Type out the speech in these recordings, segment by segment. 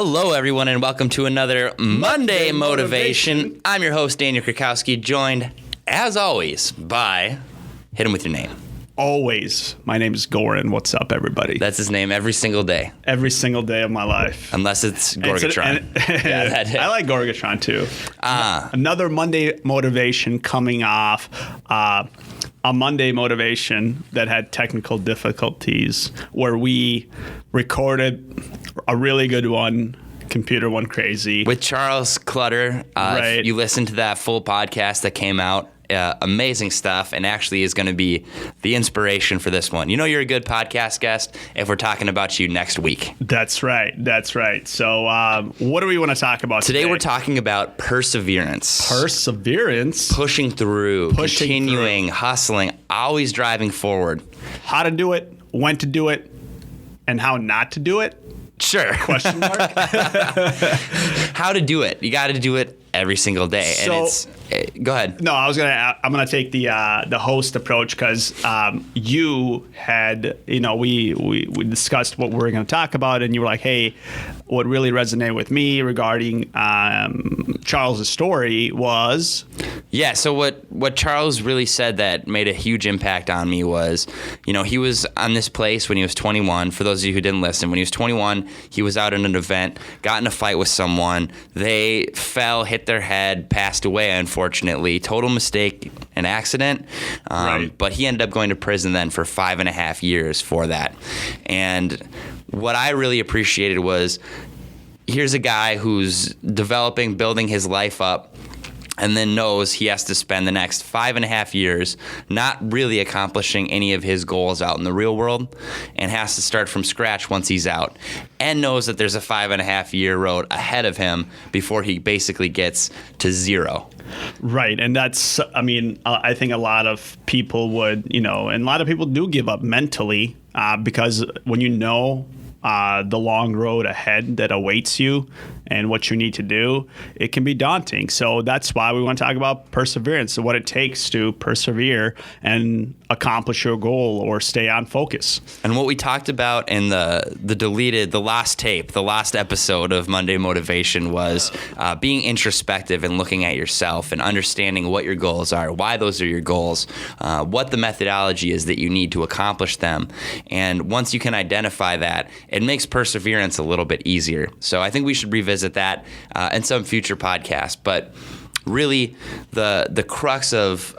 Hello, everyone, and welcome to another Monday Motivation. I'm your host, Daniel Krakowski, joined, as always, by... Hit him with your name. Always. My name is Goran. What's up, everybody? That's his name every single day. Every single day of my life. Unless it's Gorgatron. Yeah, that day. I like Gorgatron, too. Another Monday Motivation coming off. A Monday Motivation that had technical difficulties where we recorded a really good one. Computer went crazy. With Charles Clutter. Right. If you listen to that full podcast that came out. Amazing stuff, and actually is going to be the inspiration for this one. You know you're a good podcast guest if we're talking about you next week. That's right. So what do we want to talk about today? Today we're talking about perseverance. Perseverance? Pushing through, continuing, hustling, always driving forward. How to do it, when to do it, and how not to do it? Sure. Question mark? How to do it. You got to do it every single day. So, go ahead. No, I'm gonna take the host approach because you had, we discussed what we were gonna talk about, and you were like, hey, what really resonated with me regarding Charles's story was. Yeah. So what Charles really said that made a huge impact on me was, he was on this place when he was 21. For those of you who didn't listen, when he was 21, he was out at an event, got in a fight with someone. They fell, hit their head, passed away, unfortunately. Total mistake, an accident. Right. But he ended up going to prison then for 5.5 years for that. And what I really appreciated was, here's a guy who's building his life up, and then knows he has to spend the next 5.5 years not really accomplishing any of his goals out in the real world, and has to start from scratch once he's out, and knows that there's a 5.5 year road ahead of him before he basically gets to zero. Right. And that's, I think a lot of people would, and a lot of people do give up mentally because when you know the long road ahead that awaits you and what you need to do, it can be daunting. So that's why we want to talk about perseverance, so what it takes to persevere and accomplish your goal or stay on focus. And what we talked about in the last episode of Monday Motivation was being introspective and looking at yourself and understanding what your goals are, why those are your goals, what the methodology is that you need to accomplish them. And once you can identify that, it makes perseverance a little bit easier. So I think we should revisit that in some future podcast. But really, the crux of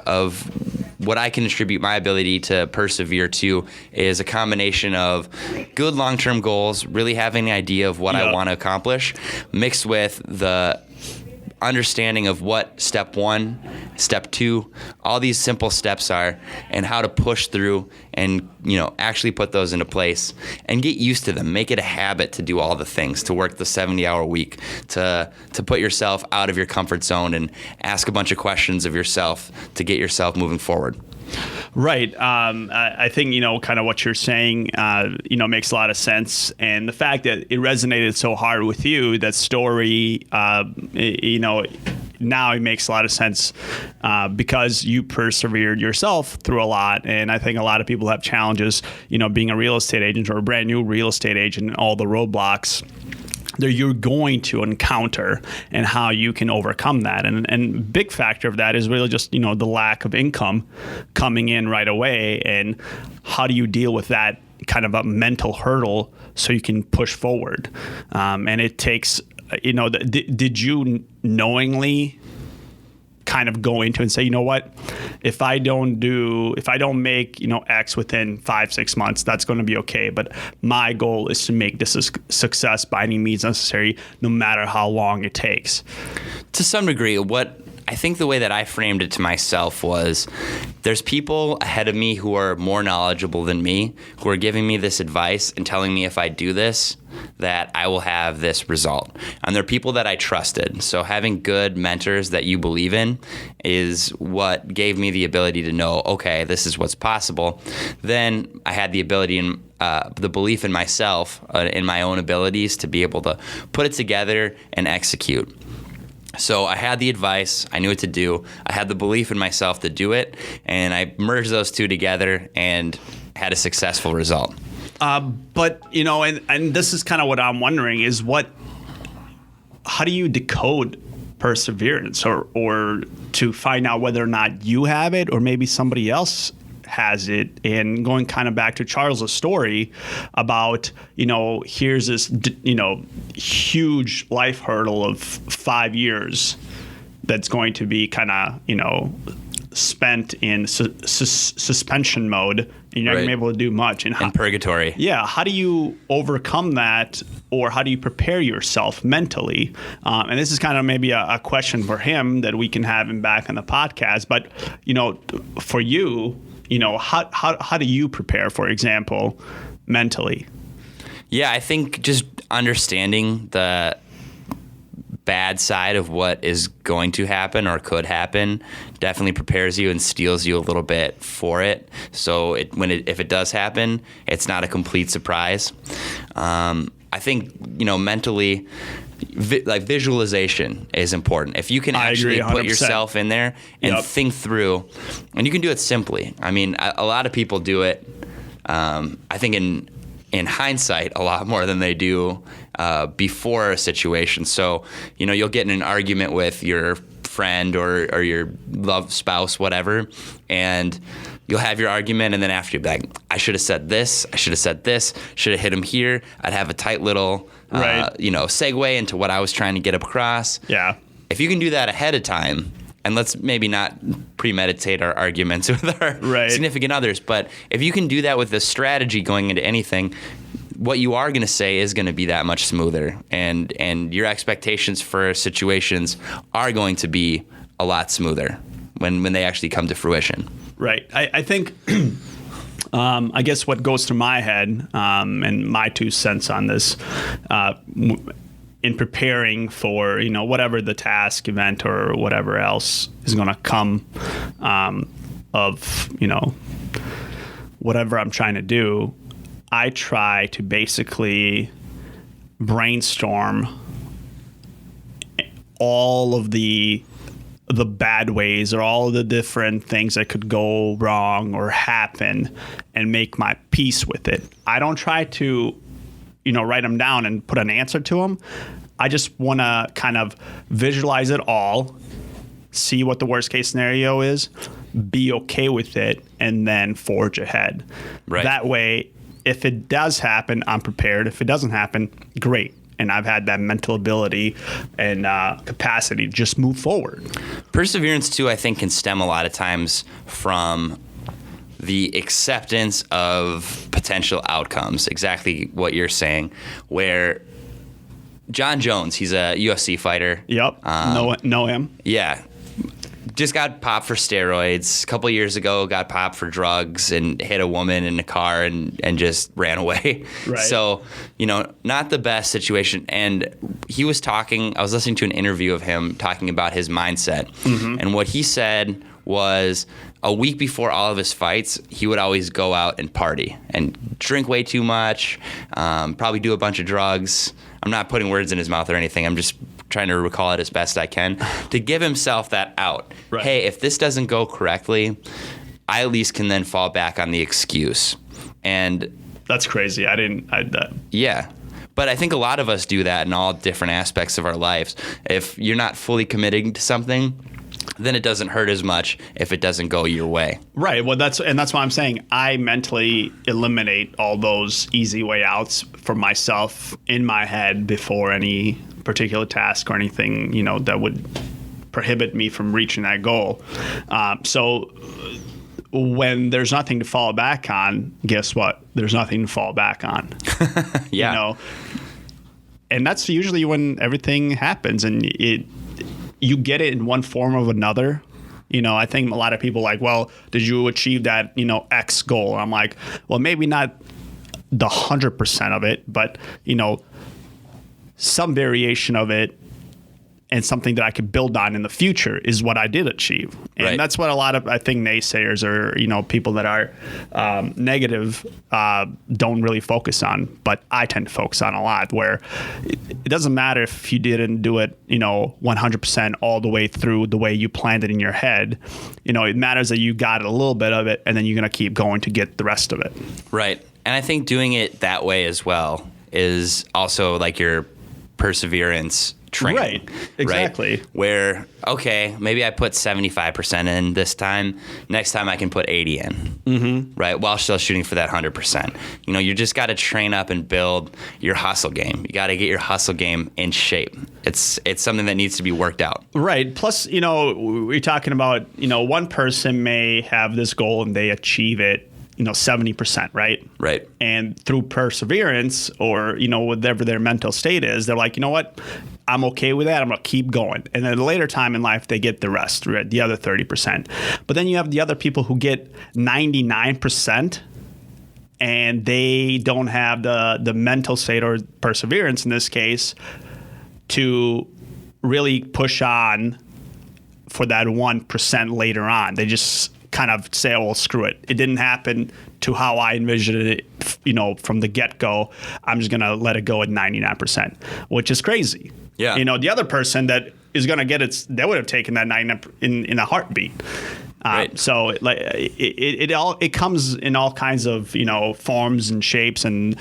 what I can attribute my ability to persevere to is a combination of good long-term goals, really having an idea of what I want to accomplish, mixed with the understanding of what step 1, step 2, all these simple steps are, and how to push through and actually put those into place and get used to them. Make it a habit to do all the things, to work the 70-hour week, to put yourself out of your comfort zone and ask a bunch of questions of yourself to get yourself moving forward. Right. I think, kind of what you're saying, makes a lot of sense. And the fact that it resonated so hard with you, that story, now it makes a lot of sense because you persevered yourself through a lot. And I think a lot of people have challenges, being a real estate agent or a brand new real estate agent, and all the roadblocks that you're going to encounter and how you can overcome that. And big factor of that is really just, the lack of income coming in right away. And how do you deal with that kind of a mental hurdle so you can push forward? And it takes, did you knowingly kind of go into and say, you know what, if I don't make, X within 5-6 months, that's going to be okay. But my goal is to make this a success by any means necessary, no matter how long it takes. To some degree, I think the way that I framed it to myself was, there's people ahead of me who are more knowledgeable than me, who are giving me this advice and telling me if I do this, that I will have this result. And they're people that I trusted. So having good mentors that you believe in is what gave me the ability to know, okay, this is what's possible. Then I had the ability and the belief in myself, in my own abilities to be able to put it together and execute. So I had the advice, I knew what to do, I had the belief in myself to do it, and I merged those two together and had a successful result. But, and this is kind of what I'm wondering is what how do you decode perseverance, or to find out whether or not you have it or maybe somebody else has it? And going kind of back to Charles's story about, here's this, huge life hurdle of 5 years that's going to be kind of, spent in suspension mode. You're not going to be able to do much. And in purgatory. Yeah. How do you overcome that, or how do you prepare yourself mentally? And this is kind of maybe a question for him that we can have him back on the podcast. But, for you, how do you prepare, for example, mentally? Yeah, I think just understanding the bad side of what is going to happen or could happen definitely prepares you and steels you a little bit for it. So if it does happen, it's not a complete surprise. I think, mentally, visualization is important. If you can actually put yourself in there and think through, and you can do it simply. I mean, a lot of people do it, I think in hindsight, a lot more than they do before a situation. So, you'll get in an argument with your friend or your love spouse, whatever, and you'll have your argument, and then after you'll be like, I should have said this, I should have said this, should have hit him here. I'd have a tight little, segue into what I was trying to get across. Yeah. If you can do that ahead of time, and let's maybe not premeditate our arguments with our significant others, but if you can do that with a strategy going into anything, what you are going to say is going to be that much smoother, and your expectations for situations are going to be a lot smoother when they actually come to fruition. Right. I think, I guess what goes through my head, and my 2 cents on this, in preparing for, whatever the task, event, or whatever else is going to come, of, whatever I'm trying to do, I try to basically brainstorm all of the bad ways or all the different things that could go wrong or happen and make my peace with it. I don't try to, write them down and put an answer to them. I just want to kind of visualize it all, see what the worst case scenario is, be okay with it, and then forge ahead. Right. That way, if it does happen, I'm prepared. If it doesn't happen, great. And I've had that mental ability and capacity to just move forward. Perseverance, too, I think can stem a lot of times from the acceptance of potential outcomes, exactly what you're saying, where John Jones, he's a UFC fighter. Yep, know him. Yeah. Just got popped for steroids. A couple years ago, got popped for drugs and hit a woman in a car and just ran away. Right. So, not the best situation. And he was talking, I was listening to an interview of him talking about his mindset. Mm-hmm. And what he said was a week before all of his fights, he would always go out and party and drink way too much, probably do a bunch of drugs. I'm not putting words in his mouth or anything. I'm just trying to recall it as best I can to give himself that out. Right. Hey, if this doesn't go correctly, I at least can then fall back on the excuse. And that's crazy. Yeah. But I think a lot of us do that in all different aspects of our lives. If you're not fully committing to something, then it doesn't hurt as much if it doesn't go your way. Right. Well, that's why I'm saying I mentally eliminate all those easy way outs for myself in my head before any particular task or anything, that would prohibit me from reaching that goal. So when there's nothing to fall back on, guess what? There's nothing to fall back on. Yeah. And that's usually when everything happens, and you get it in one form or another. I think a lot of people like, well, did you achieve that, X goal? I'm like, well, maybe not the 100% of it, but, some variation of it and something that I could build on in the future is what I did achieve. And right. That's what a lot of, I think, naysayers or, people that are negative don't really focus on. But I tend to focus on a lot, where it doesn't matter if you didn't do it, 100% all the way through the way you planned it in your head. It matters that you got a little bit of it, and then you're going to keep going to get the rest of it. Right. And I think doing it that way as well is also like your perseverance training. Right. Exactly. Right? Where, okay, maybe I put 75% in this time. Next time I can put 80 in. Mm-hmm. Right? While still shooting for that 100%. You know, you just got to train up and build your hustle game. You got to get your hustle game in shape. It's something that needs to be worked out. Right. Plus, you know, we're talking about, you know, one person may have this goal and they achieve it, you know, 70%, right? Right. And through perseverance or, you know, whatever their mental state is, they're like, you know what? I'm okay with that. I'm going to keep going. And then at a later time in life, they get the rest, right? The other 30%. But then you have the other people who get 99% and they don't have the mental state or perseverance in this case to really push on for that 1% later on. They just kind of say, oh, well, screw it. It didn't happen to how I envisioned it, you know, from the get-go. I'm just going to let it go at 99%, which is crazy. Yeah. You know, the other person that is going to get it, they would have taken that 99 in a heartbeat. Right. So it comes in all kinds of, you know, forms and shapes, and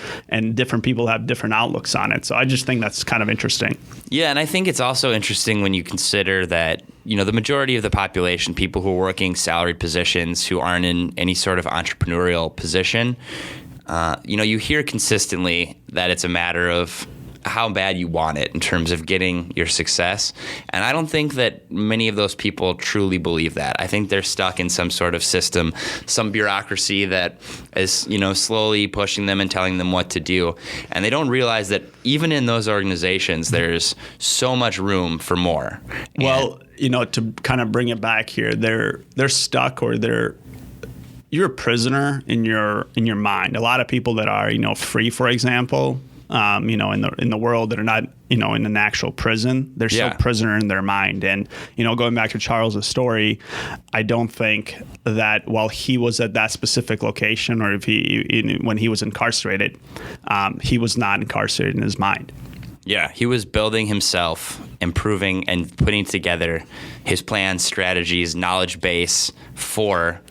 different people have different outlooks on it. So I just think that's kind of interesting. Yeah, and I think it's also interesting when you consider that, you know, the majority of the population, people who are working salaried positions, who aren't in any sort of entrepreneurial position, you know, you hear consistently that it's a matter of how bad you want it in terms of getting your success. And I don't think that many of those people truly believe that. I think they're stuck in some sort of system, some bureaucracy that is, you know, slowly pushing them and telling them what to do. And they don't realize that even in those organizations, there's so much room for more. Well, you know, to kind of bring it back here, they're stuck, or you're a prisoner in your mind. A lot of people that are, you know, free, for example, you know, in the world that are not, you know, in an actual prison, they're still prisoner in their mind. And, you know, going back to Charles's story, I don't think that while he was at that specific location, or when he was incarcerated, he was not incarcerated in his mind. Yeah, he was building himself, improving and putting together his plans, strategies, knowledge base for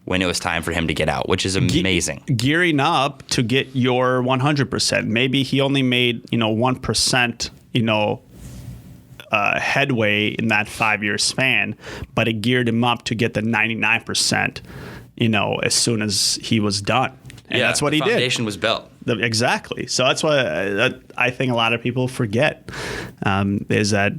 when it was time for him to get out, which is amazing. Gearing up to get your 100%. Maybe he only made, you know, 1%, you know, headway in that 5-year span, but it geared him up to get the 99%, you know, as soon as he was done. And that's what he did. The foundation was built. Exactly. So that's what I think a lot of people forget, is that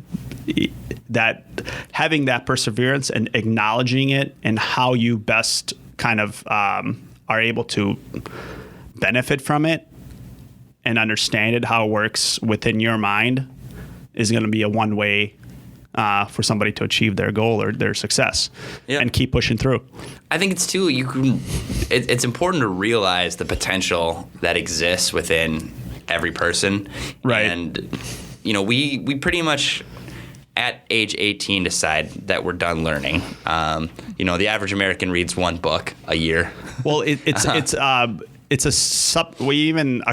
having that perseverance and acknowledging it, and how you best kind of are able to benefit from it and understand it, how it works within your mind, is going to be a one-way for somebody to achieve their goal or their success, and keep pushing through. I think it's too, it's important to realize the potential that exists within every person. Right. And, you know, we pretty much at age 18 decide that we're done learning. You know, the average American reads one book a year. Well, it's a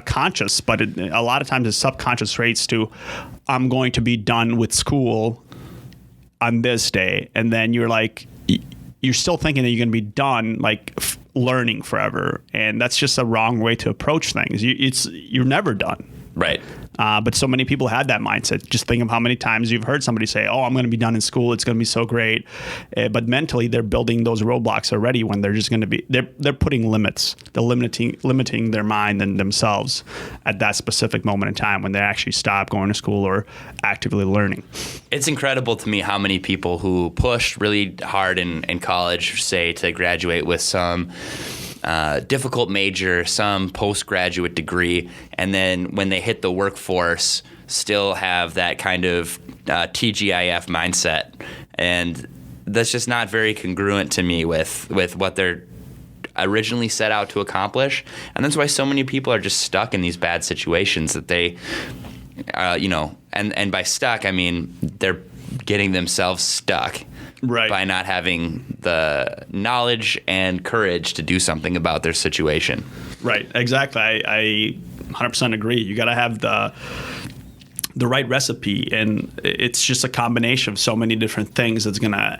conscious, but a lot of times it's subconscious rates to, I'm going to be done with school on this day. And then you're like, you're still thinking that you're going to be done, like learning forever. And that's just a wrong way to approach things. You're never done. Right. But so many people had that mindset. Just think of how many times you've heard somebody say, oh, I'm going to be done in school. It's going to be so great. But mentally, they're building those roadblocks already, when they're just going to be, they're putting limits. They're limiting their mind and themselves at that specific moment in time when they actually stop going to school or actively learning. It's incredible to me how many people who pushed really hard in college, say, to graduate with some difficult major, some postgraduate degree, and then when they hit the workforce, still have that kind of TGIF mindset. And that's just not very congruent to me with what they're originally set out to accomplish. And that's why so many people are just stuck in these bad situations that they, you know, and by stuck, I mean they're getting themselves stuck. Right. By not having the knowledge and courage to do something about their situation. Right, exactly. I 100% agree. You got to have the right recipe, and it's just a combination of so many different things that's going to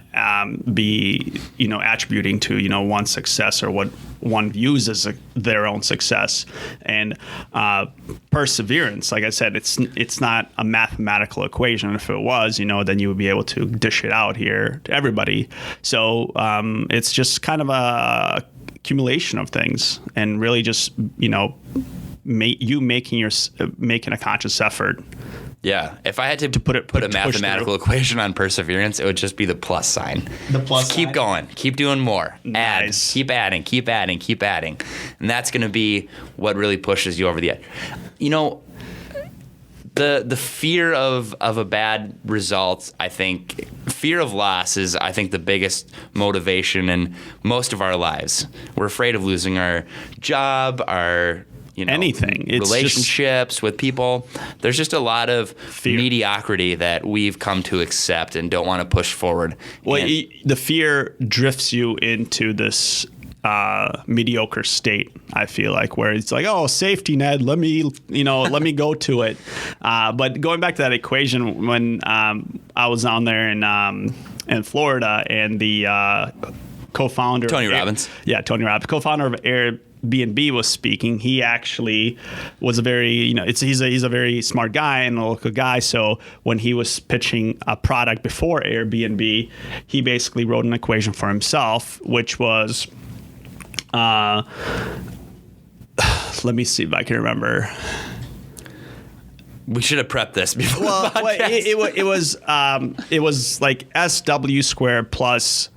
be, attributing to, one's success or what one views as their own success. And perseverance, like I said, it's not a mathematical equation. If it was, then you would be able to dish it out here to everybody. So it's just kind of a accumulation of things, and really just, making a conscious effort. Yeah, if I had to put a mathematical equation on perseverance, it would just be the plus sign. The plus sign. Keep going, keep doing more. Nice. Keep adding, and that's going to be what really pushes you over the edge. The fear of a bad result, I think, fear of loss is, I think, the biggest motivation in most of our lives. We're afraid of losing our job, our anything. It's relationships with people. There's just a lot of mediocrity that we've come to accept and don't want to push forward. Well, the fear drifts you into this mediocre state, I feel like, where it's like, oh, safety net, let me go to it. But going back to that equation, when I was down there in Florida, and the co-founder Tony Robbins, co-founder of Airbnb was speaking. He actually was a very, he's a very smart guy and a local guy. So when he was pitching a product before Airbnb, he basically wrote an equation for himself, which was, let me see if I can remember. We should have prepped this before the podcast. It was like SW squared plus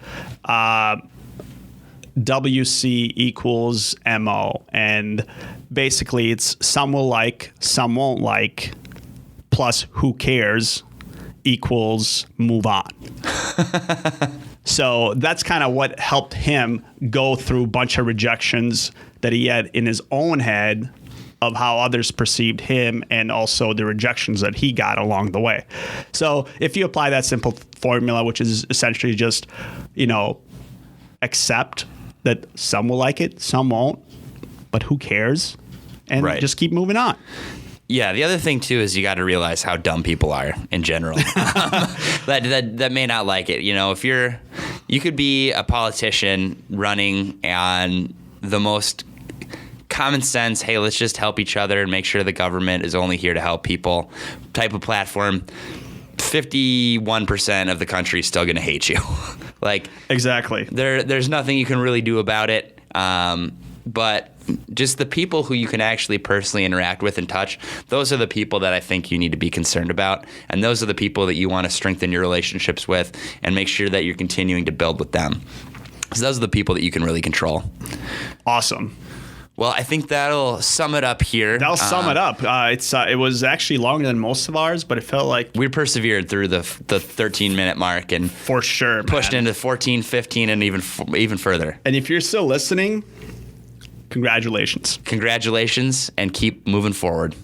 WC equals MO, and basically it's some will like, some won't like, plus who cares equals move on. So that's kind of what helped him go through a bunch of rejections that he had in his own head of how others perceived him, and also the rejections that he got along the way. So if you apply that simple formula, which is essentially just, accept that some will like it, some won't, but who cares? And just keep moving on. Yeah, the other thing too is you got to realize how dumb people are in general. that may not like it. If you could be a politician running on the most common sense, hey, let's just help each other and make sure the government is only here to help people type of platform. 51% of the country is still going to hate you. Exactly. There's nothing you can really do about it. But just the people who you can actually personally interact with and touch, those are the people that I think you need to be concerned about. And those are the people that you want to strengthen your relationships with and make sure that you're continuing to build with them. So those are the people that you can really control. Awesome. Well, I think that'll sum it up here. That'll sum it up. It was actually longer than most of ours, but it felt like we persevered through the 13-minute mark and for sure pushed into 14, 15, and even further. And if you're still listening, congratulations. Congratulations, and keep moving forward.